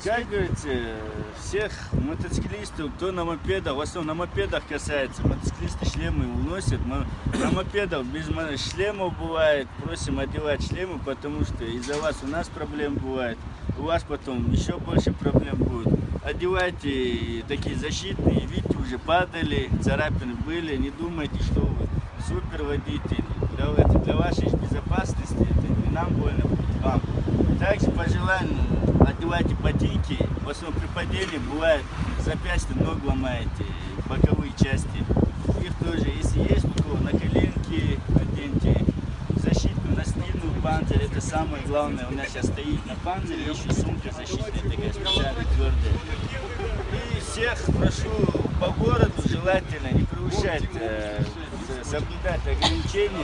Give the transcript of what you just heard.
как говорится, всех мотоциклистов, кто на мопедах, в основном на мопедах касается, мотоциклисты шлемы уносят, на мопедах без шлемов бывает, просим одевать шлемы, потому что из-за вас у нас проблем бывает, у вас потом еще больше проблем будет. Одевайте такие защитные, видите, уже падали, царапины были, не думайте, что вы супер водитель, для вашей безопасности, это не нам больно, вам. Также по желанию одевайте ботинки, в основном при падении бывает запястье, ногу ломаете, боковые части. Их тоже, если есть у кого, на коленки оденьте, защитную на спину, панцирь, это самое главное. У нас сейчас стоит на панцире еще сумка защитная, такая специальная, твердая. И всех прошу по городу желательно не превышать, соблюдать ограничения.